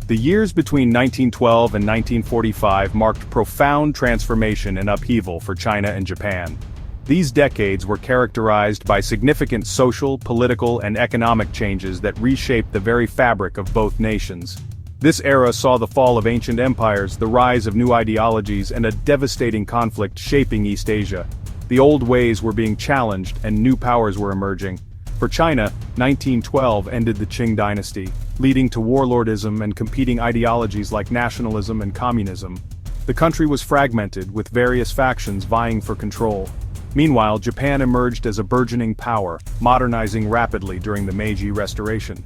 The years between 1912 and 1945 marked profound transformation and upheaval for China and Japan. These decades were characterized by significant social, political, and economic changes that reshaped the very fabric of both nations. This era saw the fall of ancient empires, the rise of new ideologies, and a devastating conflict shaping East Asia. The old ways were being challenged and new powers were emerging. For China, 1912 ended the Qing dynasty, leading to warlordism and competing ideologies like nationalism and communism. The country was fragmented, with various factions vying for control. Meanwhile, Japan emerged as a burgeoning power, modernizing rapidly during the Meiji Restoration.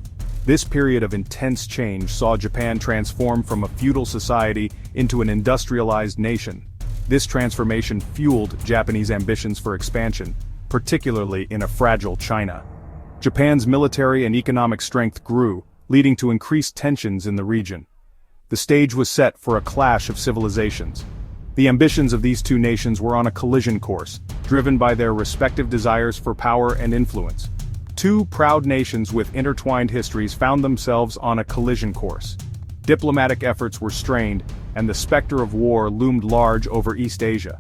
This period of intense change saw Japan transform from a feudal society into an industrialized nation. This transformation fueled Japanese ambitions for expansion, particularly in a fragile China. Japan's military and economic strength grew, leading to increased tensions in the region. The stage was set for a clash of civilizations. The ambitions of these two nations were on a collision course, driven by their respective desires for power and influence. Two proud nations with intertwined histories found themselves on a collision course. Diplomatic efforts were strained, and the specter of war loomed large over East Asia.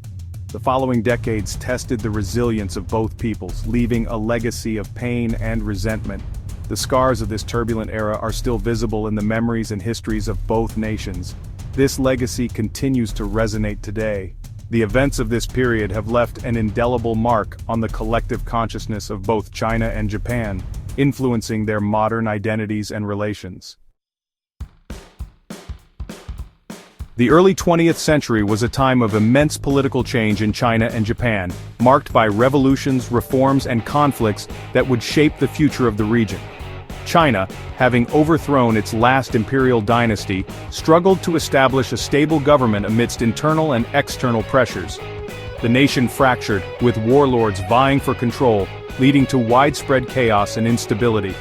The following decades tested the resilience of both peoples, leaving a legacy of pain and resentment. The scars of this turbulent era are still visible in the memories and histories of both nations. This legacy continues to resonate today. The events of this period have left an indelible mark on the collective consciousness of both China and Japan, influencing their modern identities and relations. The early 20th century was a time of immense political change in China and Japan, marked by revolutions, reforms, and conflicts that would shape the future of the region. China, having overthrown its last imperial dynasty, struggled to establish a stable government amidst internal and external pressures. The nation fractured, with warlords vying for control, leading to widespread chaos and instability.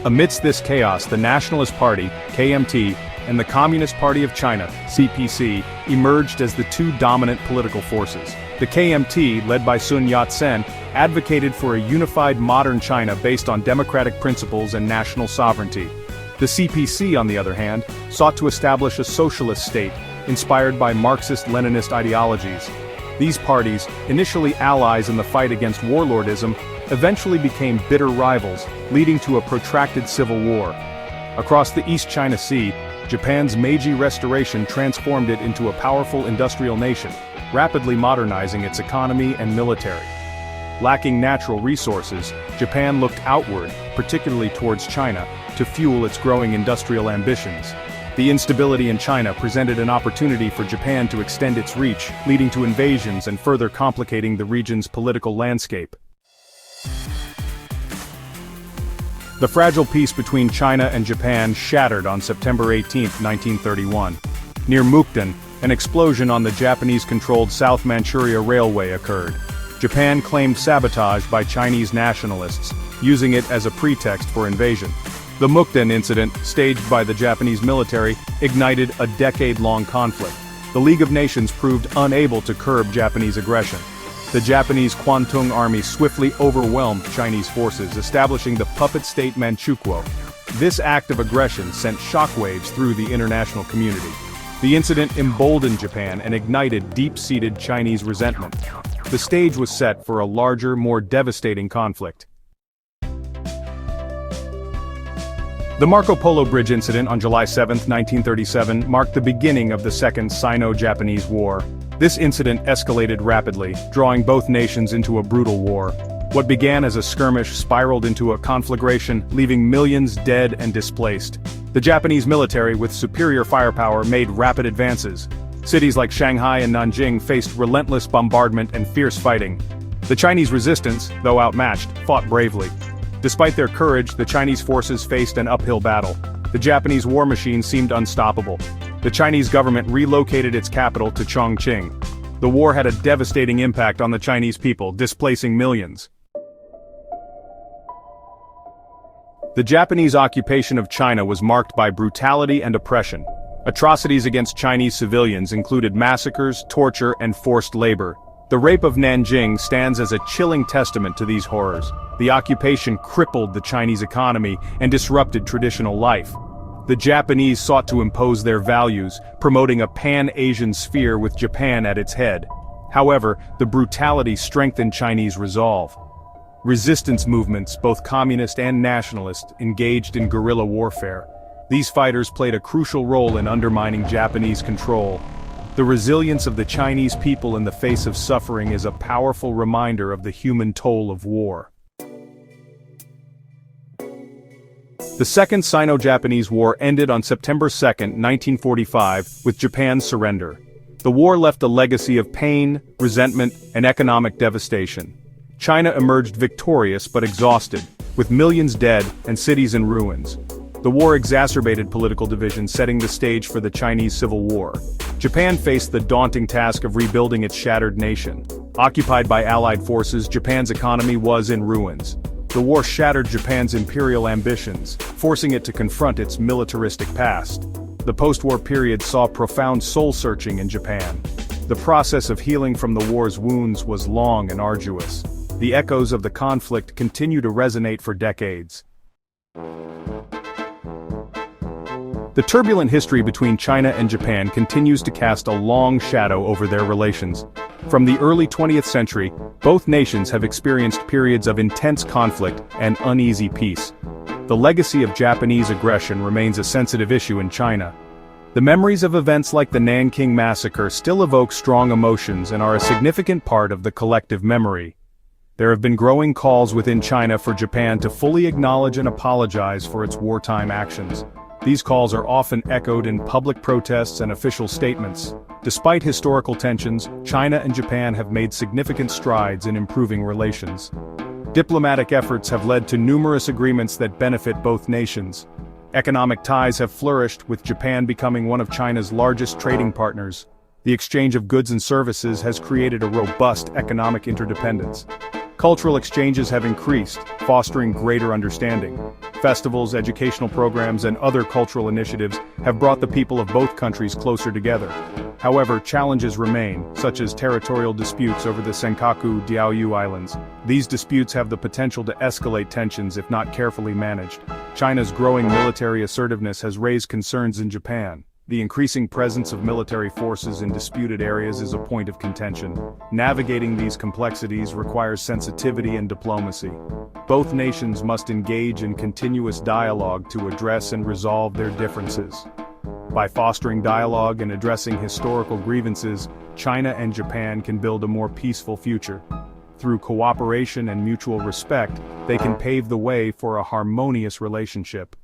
Amidst this chaos, the Nationalist Party, KMT, and the Communist Party of China, CPC, emerged as the two dominant political forces. The KMT, led by Sun Yat-sen, advocated for a unified modern China based on democratic principles and national sovereignty. The CPC, on the other hand, sought to establish a socialist state, inspired by Marxist-Leninist ideologies. These parties, initially allies in the fight against warlordism, eventually became bitter rivals, leading to a protracted civil war. Across the East China Sea, Japan's Meiji Restoration transformed it into a powerful industrial nation, rapidly modernizing its economy and military. Lacking natural resources, Japan looked outward, particularly towards China, to fuel its growing industrial ambitions. The instability in China presented an opportunity for Japan to extend its reach, leading to invasions and further complicating the region's political landscape. The fragile peace between China and Japan shattered on September 18, 1931. Near Mukden, an explosion on the Japanese-controlled South Manchuria Railway occurred. Japan claimed sabotage by Chinese nationalists, using it as a pretext for invasion. The Mukden incident, staged by the Japanese military, ignited a decade-long conflict. The League of Nations proved unable to curb Japanese aggression. The Japanese Kwantung Army swiftly overwhelmed Chinese forces, establishing the puppet state Manchukuo. This act of aggression sent shockwaves through the international community. The incident emboldened Japan and ignited deep-seated Chinese resentment. The stage was set for a larger, more devastating conflict. The Marco Polo Bridge incident on July 7, 1937, marked the beginning of the Second Sino-Japanese War. This incident escalated rapidly, drawing both nations into a brutal war. What began as a skirmish spiraled into a conflagration, leaving millions dead and displaced. The Japanese military, with superior firepower, made rapid advances. Cities like Shanghai and Nanjing faced relentless bombardment and fierce fighting. The Chinese resistance, though outmatched, fought bravely. Despite their courage, the Chinese forces faced an uphill battle. The Japanese war machine seemed unstoppable. The Chinese government relocated its capital to Chongqing. The war had a devastating impact on the Chinese people, displacing millions. The Japanese occupation of China was marked by brutality and oppression. Atrocities against Chinese civilians included massacres, torture, and forced labor. The rape of Nanjing stands as a chilling testament to these horrors. The occupation crippled the Chinese economy and disrupted traditional life. The Japanese sought to impose their values, promoting a pan-Asian sphere with Japan at its head. However, the brutality strengthened Chinese resolve. Resistance movements, both communist and nationalist, engaged in guerrilla warfare. These fighters played a crucial role in undermining Japanese control. The resilience of the Chinese people in the face of suffering is a powerful reminder of the human toll of war. The Second Sino-Japanese War ended on September 2, 1945, with Japan's surrender. The war left a legacy of pain, resentment, and economic devastation. China emerged victorious but exhausted, with millions dead and cities in ruins. The war exacerbated political division, setting the stage for the Chinese Civil War. Japan faced the daunting task of rebuilding its shattered nation. Occupied by Allied forces, Japan's economy was in ruins. The war shattered Japan's imperial ambitions, forcing it to confront its militaristic past. The post-war period saw profound soul-searching in Japan. The process of healing from the war's wounds was long and arduous. The echoes of the conflict continue to resonate for decades. The turbulent history between China and Japan continues to cast a long shadow over their relations. From the early 20th century, both nations have experienced periods of intense conflict and uneasy peace. The legacy of Japanese aggression remains a sensitive issue in China. The memories of events like the Nanking Massacre still evoke strong emotions and are a significant part of the collective memory. There have been growing calls within China for Japan to fully acknowledge and apologize for its wartime actions. These calls are often echoed in public protests and official statements. Despite historical tensions, China and Japan have made significant strides in improving relations. Diplomatic efforts have led to numerous agreements that benefit both nations. Economic ties have flourished, with Japan becoming one of China's largest trading partners. The exchange of goods and services has created a robust economic interdependence. Cultural exchanges have increased, fostering greater understanding. Festivals, educational programs, and other cultural initiatives have brought the people of both countries closer together. However, challenges remain, such as territorial disputes over the Senkaku Diaoyu Islands. These disputes have the potential to escalate tensions if not carefully managed. China's growing military assertiveness has raised concerns in Japan. The increasing presence of military forces in disputed areas is a point of contention. Navigating these complexities requires sensitivity and diplomacy. Both nations must engage in continuous dialogue to address and resolve their differences. By fostering dialogue and addressing historical grievances, China and Japan can build a more peaceful future. Through cooperation and mutual respect, they can pave the way for a harmonious relationship.